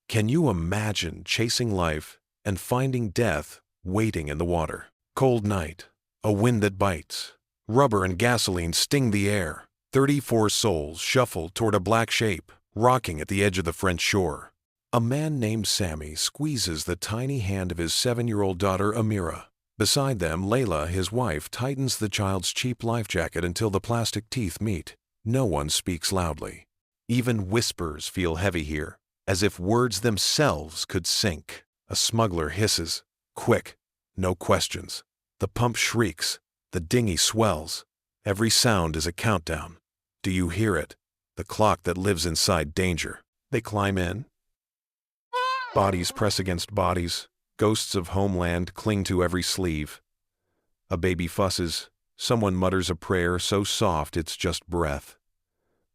Can you imagine chasing life and finding death waiting in the water? Cold night, a wind that bites. Rubber and gasoline sting the air. 34 souls shuffle toward a black shape, rocking at the edge of the French shore. A man named Sami squeezes the tiny hand of his 7-year-old daughter Amira. Beside them, Leila, his wife, tightens the child's cheap life jacket until the plastic teeth meet. No one speaks loudly. Even whispers feel heavy here, as if words themselves could sink. A smuggler hisses, "Quick, no questions." The pump shrieks. The dinghy swells. Every sound is a countdown. Do you hear it? The clock that lives inside danger. They climb in. Bodies press against bodies. Ghosts of homeland cling to every sleeve. A baby fusses. Someone mutters a prayer so soft it's just breath.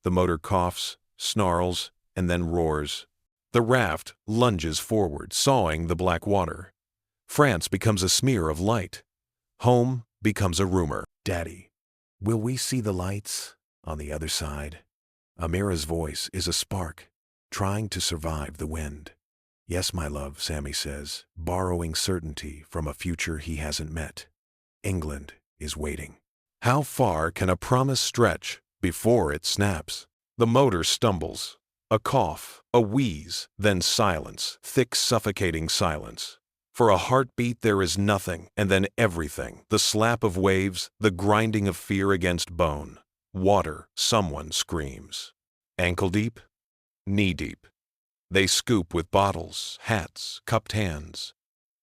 The motor coughs, snarls, and then roars. The raft lunges forward, sawing the black water. France becomes a smear of light. Home becomes a rumor. "Daddy, will we see the lights on the other side?" Amira's voice is a spark, trying to survive the wind. "Yes, my love," Sami says, borrowing certainty from a future he hasn't met. England is waiting. How far can a promise stretch before it snaps? The motor stumbles. A cough, a wheeze, then silence, thick suffocating silence. For a heartbeat there is nothing, and then everything. The slap of waves, the grinding of fear against bone. Water, someone screams. Ankle deep? Knee deep. They scoop with bottles, hats, cupped hands.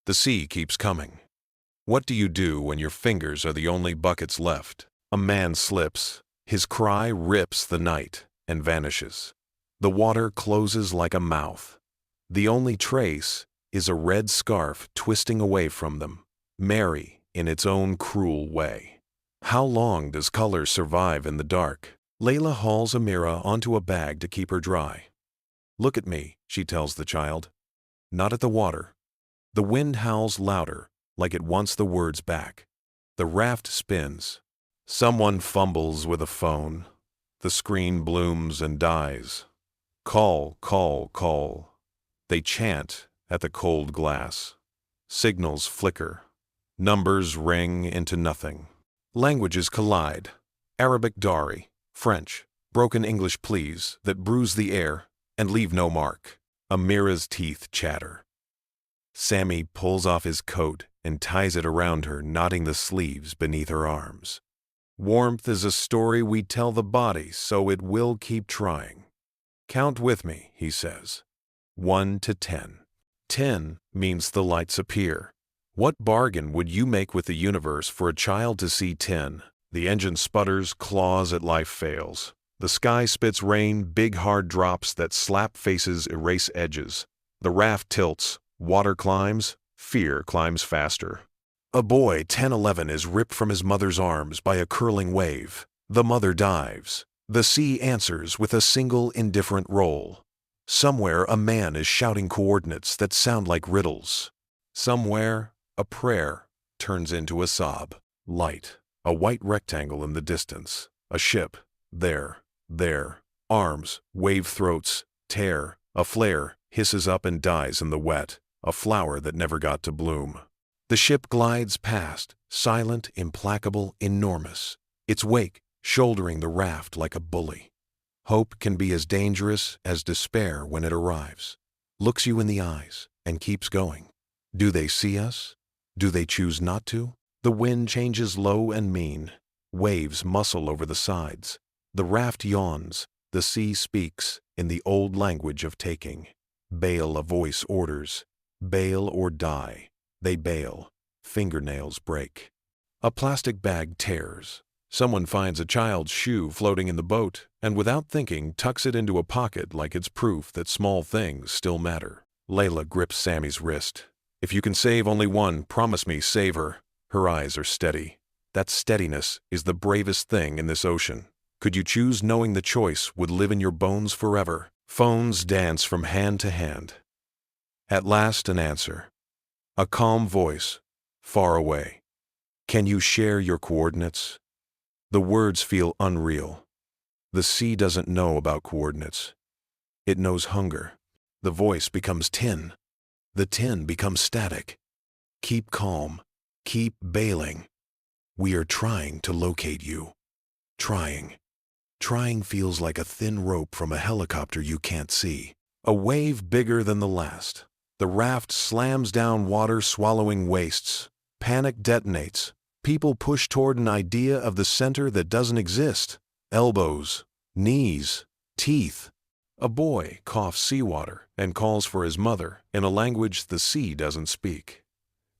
The sea keeps coming. What do you do when your fingers are the only buckets left? A man slips. His cry rips the night and vanishes. The water closes like a mouth. The only trace is a red scarf twisting away from them, merry in its own cruel way. How long does color survive in the dark? Leila hauls Amira onto a bag to keep her dry. "Look at me," she tells the child. Not at the water. The wind howls louder, like it wants the words back. The raft spins. Someone fumbles with a phone. The screen blooms and dies. Call, call, call. They chant at the cold glass. Signals flicker. Numbers ring into nothing. Languages collide. Arabic Dari, French, broken English pleas that bruise the air and leave no mark. Amira's teeth chatter. Sami pulls off his coat and ties it around her, knotting the sleeves beneath her arms. Warmth is a story we tell the body, so it will keep trying. "Count with me," he says. 1 to 10. 10 means the lights appear. What bargain would you make with the universe for a child to see 10? The engine sputters, claws at life fails. The sky spits rain, big hard drops that slap faces, erase edges. The raft tilts, water climbs, fear climbs faster. A boy 10-11 is ripped from his mother's arms by a curling wave. The mother dives. The sea answers with a single indifferent roll. Somewhere a man is shouting coordinates that sound like riddles. Somewhere a prayer turns into a sob. Light, a white rectangle in the distance. A ship, there. Arms, wave throats, tear. A flare hisses up and dies in the wet. A flower that never got to bloom. The ship glides past, silent, implacable, enormous. Its wake shouldering the raft like a bully. Hope can be as dangerous as despair when it arrives. Looks you in the eyes and keeps going. Do they see us? Do they choose not to? The wind changes low and mean. Waves muscle over the sides. The raft yawns. The sea speaks in the old language of taking. Bail, a voice orders. Bail or die. They bail. Fingernails break. A plastic bag tears. Someone finds a child's shoe floating in the boat and without thinking tucks it into a pocket like it's proof that small things still matter. Leila grips Sami's wrist. "If you can save only one, promise me, save her." Her eyes are steady. That steadiness is the bravest thing in this ocean. Could you choose knowing the choice would live in your bones forever? Phones dance from hand to hand. At last an answer. A calm voice, far away. "Can you share your coordinates?" The words feel unreal. The sea doesn't know about coordinates. It knows hunger. The voice becomes tin. The tin becomes static. Keep calm. Keep bailing. We are trying to locate you. Trying. Trying feels like a thin rope from a helicopter you can't see. A wave bigger than the last. The raft slams down water, swallowing wastes. Panic detonates. People push toward an idea of the center that doesn't exist. Elbows, knees, teeth. A boy coughs seawater and calls for his mother in a language the sea doesn't speak.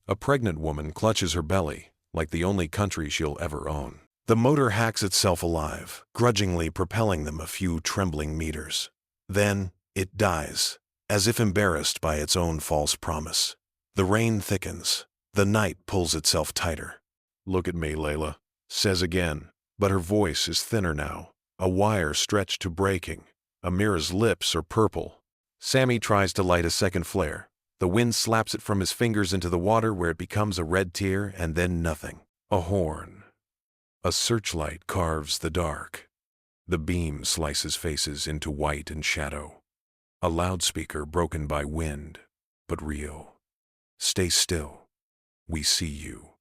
A pregnant woman clutches her belly like the only country she'll ever own. The motor hacks itself alive, grudgingly propelling them a few trembling meters. Then it dies, as if embarrassed by its own false promise. The rain thickens. The night pulls itself tighter. "Look at me, Leila," says again, but her voice is thinner now, a wire stretched to breaking. Amira's lips are purple. Sami tries to light a second flare. The wind slaps it from his fingers into the water where it becomes a red tear and then nothing. A horn. A searchlight carves the dark. The beam slices faces into white and shadow. A loudspeaker broken by wind, but real. "Stay still. We see you."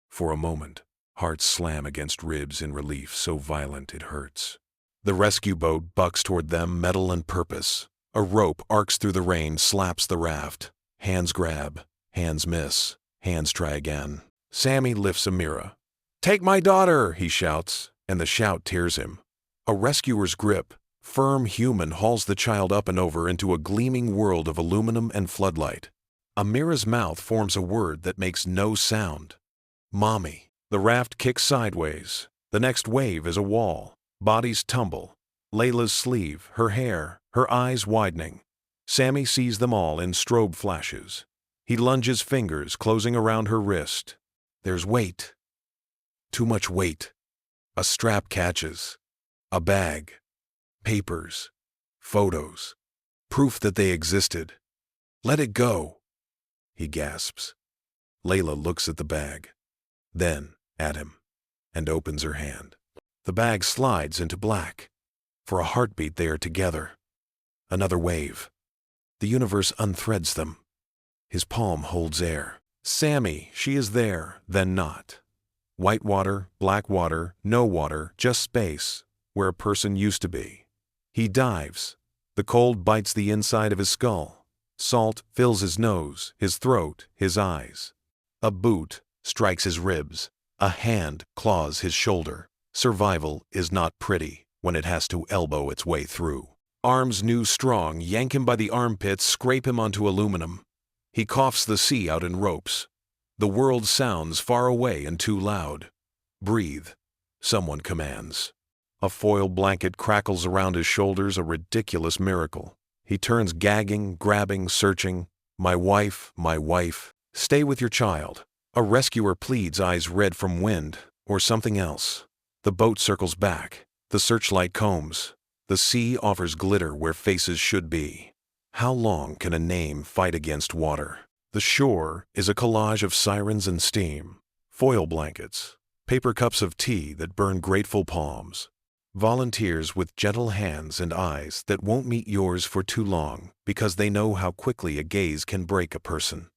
For a moment, hearts slam against ribs in relief so violent it hurts. The rescue boat bucks toward them, metal and purpose. A rope arcs through the rain, slaps the raft. Hands grab, hands miss, hands try again. Sami lifts Amira. "Take my daughter," he shouts, and the shout tears him. A rescuer's grip, firm human, hauls the child up and over into a gleaming world of aluminum and floodlight. Amira's mouth forms a word that makes no sound. "Mommy." The raft kicks sideways. The next wave is a wall. Bodies tumble. Leila's sleeve, her hair, her eyes widening. Sami sees them all in strobe flashes. He lunges fingers, closing around her wrist. There's weight. Too much weight. A strap catches. A bag. Papers. Photos. Proof that they existed. "Let it go," he gasps. Leila looks at the bag, then at him, and opens her hand. The bag slides into black. For a heartbeat they are together. Another wave. The universe unthreads them. His palm holds air. Sami, she is there, then not. White water, black water, no water, just space, where a person used to be. He dives. The cold bites the inside of his skull. Salt fills his nose, his throat, his eyes. A boot strikes his ribs. A hand claws his shoulder. Survival is not pretty when it has to elbow its way through. Arms new strong yank him by the armpits, scrape him onto aluminum. He coughs the sea out in ropes. The world sounds far away and too loud. "Breathe," someone commands. A foil blanket crackles around his shoulders, a ridiculous miracle. He turns gagging, grabbing, searching. My wife, stay with your child." A rescuer pleads, eyes red from wind, or something else. The boat circles back. The searchlight combs. The sea offers glitter where faces should be. How long can a name fight against water? The shore is a collage of sirens and steam, foil blankets, paper cups of tea that burn grateful palms, volunteers with gentle hands and eyes that won't meet yours for too long because they know how quickly a gaze can break a person.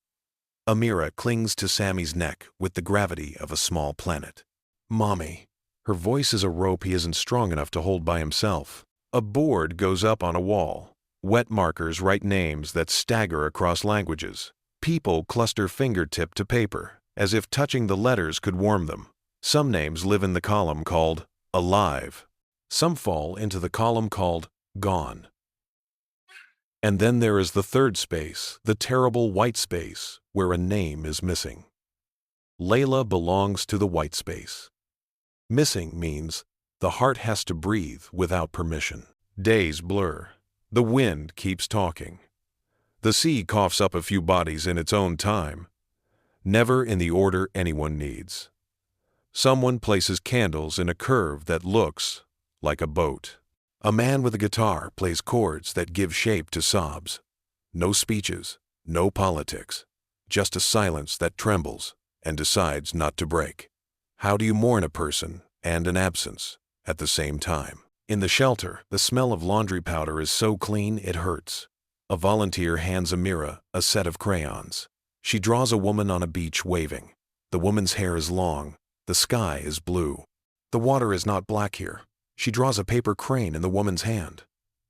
Amira clings to Sami's neck with the gravity of a small planet. "Mommy." Her voice is a rope he isn't strong enough to hold by himself. A board goes up on a wall. Wet markers write names that stagger across languages. People cluster fingertip to paper, as if touching the letters could warm them. Some names live in the column called alive. Some fall into the column called gone. And then there is the third space, the terrible white space, where a name is missing. Leila belongs to the white space. Missing means the heart has to breathe without permission. Days blur. The wind keeps talking. The sea coughs up a few bodies in its own time, never in the order anyone needs. Someone places candles in a curve that looks like a boat. A man with a guitar plays chords that give shape to sobs. No speeches, no politics, just a silence that trembles and decides not to break. How do you mourn a person and an absence at the same time? In the shelter, the smell of laundry powder is so clean it hurts. A volunteer hands Amira a set of crayons. She draws a woman on a beach waving. The woman's hair is long. The sky is blue. The water is not black here. She draws a paper crane in the woman's hand.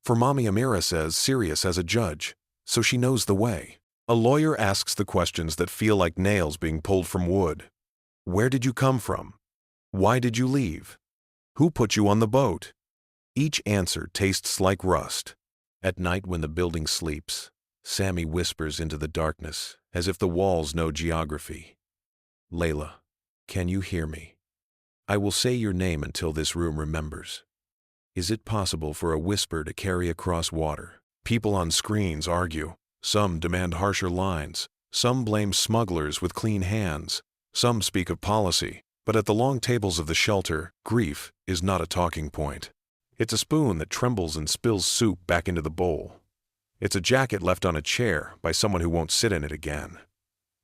For mommy, Amira says, serious as a judge, so she knows the way. A lawyer asks the questions that feel like nails being pulled from wood. Where did you come from? Why did you leave? Who put you on the boat? Each answer tastes like rust. At night when the building sleeps, Sami whispers into the darkness as if the walls know geography. Leila, can you hear me? I will say your name until this room remembers. Is it possible for a whisper to carry across water? People on screens argue. Some demand harsher lines. Some blame smugglers with clean hands. Some speak of policy. But at the long tables of the shelter, grief is not a talking point. It's a spoon that trembles and spills soup back into the bowl. It's a jacket left on a chair by someone who won't sit in it again.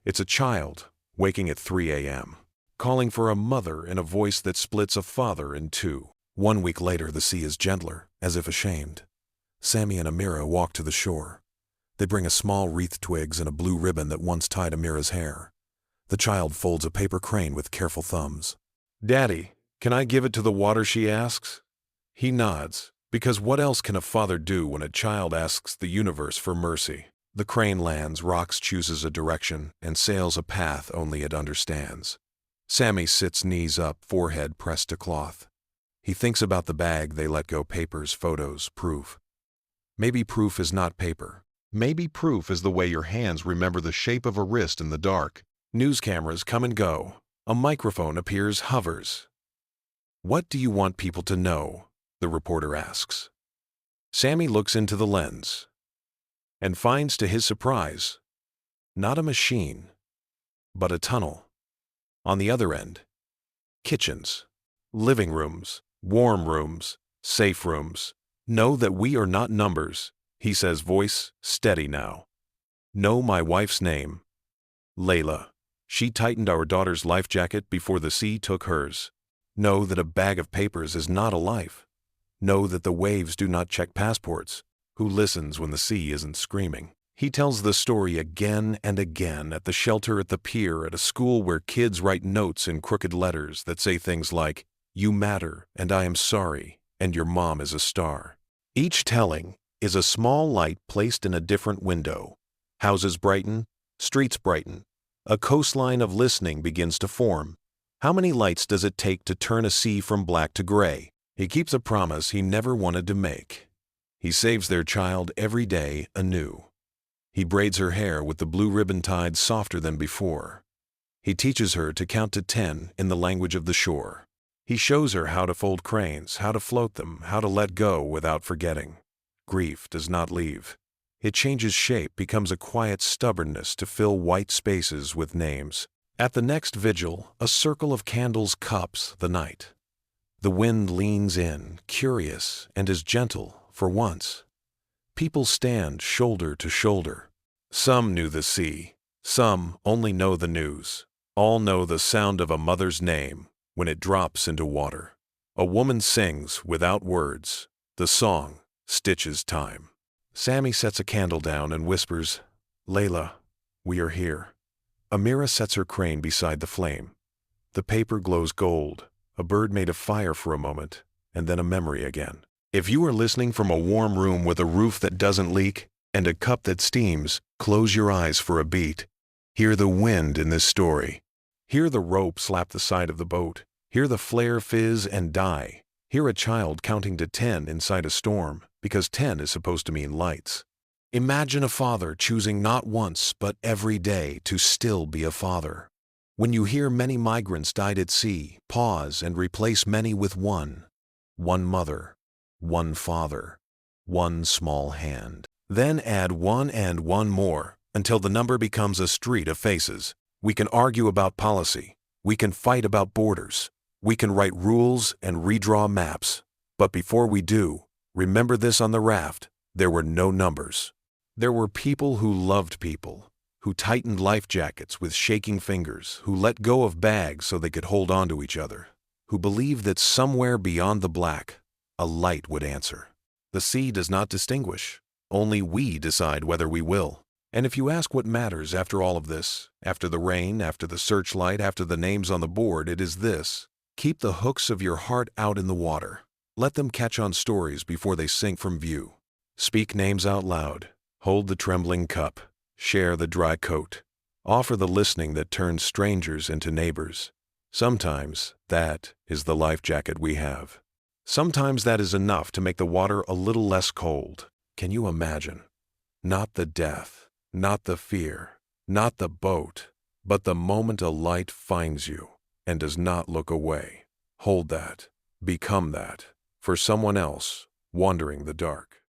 It's a child waking at 3 a.m., calling for a mother in a voice that splits a father in two. 1 week later, the sea is gentler, as if ashamed. Sami and Amira walk to the shore. They bring a small wreath twigs and a blue ribbon that once tied Amira's hair. The child folds a paper crane with careful thumbs. Daddy, can I give it to the water, she asks. He nods, because what else can a father do when a child asks the universe for mercy? The crane lands, rocks, chooses a direction, and sails a path only it understands. Sami sits knees up, forehead pressed to cloth. He thinks about the bag they let go, papers, photos, proof. Maybe proof is not paper. Maybe proof is the way your hands remember the shape of a wrist in the dark. News cameras come and go. A microphone appears, hovers. What do you want people to know? The reporter asks. Sami looks into the lens and finds, to his surprise, not a machine, but a tunnel. On the other end, kitchens, living rooms, warm rooms, safe rooms. Know that we are not numbers, he says, voice steady now. Know my wife's name, Leila. She tightened our daughter's life jacket before the sea took hers. Know that a bag of papers is not a life. Know that the waves do not check passports. Who listens when the sea isn't screaming? He tells the story again and again, at the shelter, at the pier, at a school where kids write notes in crooked letters that say things like, "You matter, and I am sorry, and your mom is a star." Each telling is a small light placed in a different window. Houses brighten, streets brighten. A coastline of listening begins to form. How many lights does it take to turn a sea from black to gray? He keeps a promise he never wanted to make. He saves their child every day anew. He braids her hair with the blue ribbon tied softer than before. He teaches her to count to 10 in the language of the shore. He shows her how to fold cranes, how to float them, how to let go without forgetting. Grief does not leave. It changes shape, becomes a quiet stubbornness to fill white spaces with names. At the next vigil, a circle of candles cups the night. The wind leans in, curious, and is gentle for once. People stand shoulder to shoulder. Some knew the sea. Some only know the news. All know the sound of a mother's name when it drops into water. A woman sings without words. The song stitches time. Sami sets a candle down and whispers, "Leila, we are here." Amira sets her crane beside the flame. The paper glows gold. A bird made of fire for a moment, and then a memory again. If you are listening from a warm room with a roof that doesn't leak and a cup that steams, close your eyes for a beat. Hear the wind in this story. Hear the rope slap the side of the boat. Hear the flare fizz and die. Hear a child counting to 10 inside a storm, because 10 is supposed to mean lights. Imagine a father choosing not once but every day to still be a father. When you hear many migrants died at sea, pause and replace many with one. One mother, one father, one small hand. Then add one and one more until the number becomes a street of faces. We can argue about policy. We can fight about borders. We can write rules and redraw maps. But before we do, remember this: on the raft, there were no numbers. There were people who loved people, who tightened life jackets with shaking fingers, who let go of bags so they could hold on to each other, who believed that somewhere beyond the black, a light would answer. The sea does not distinguish. Only we decide whether we will. And if you ask what matters after all of this, after the rain, after the searchlight, after the names on the board, it is this: keep the hooks of your heart out in the water. Let them catch on stories before they sink from view. Speak names out loud. Hold the trembling cup. Share the dry coat. Offer the listening that turns strangers into neighbors. Sometimes that is the life jacket we have. Sometimes that is enough to make the water a little less cold. Can you imagine? Not the death, not the fear, not the boat, but the moment a light finds you and does not look away. Hold that. Become that for someone else wandering the dark.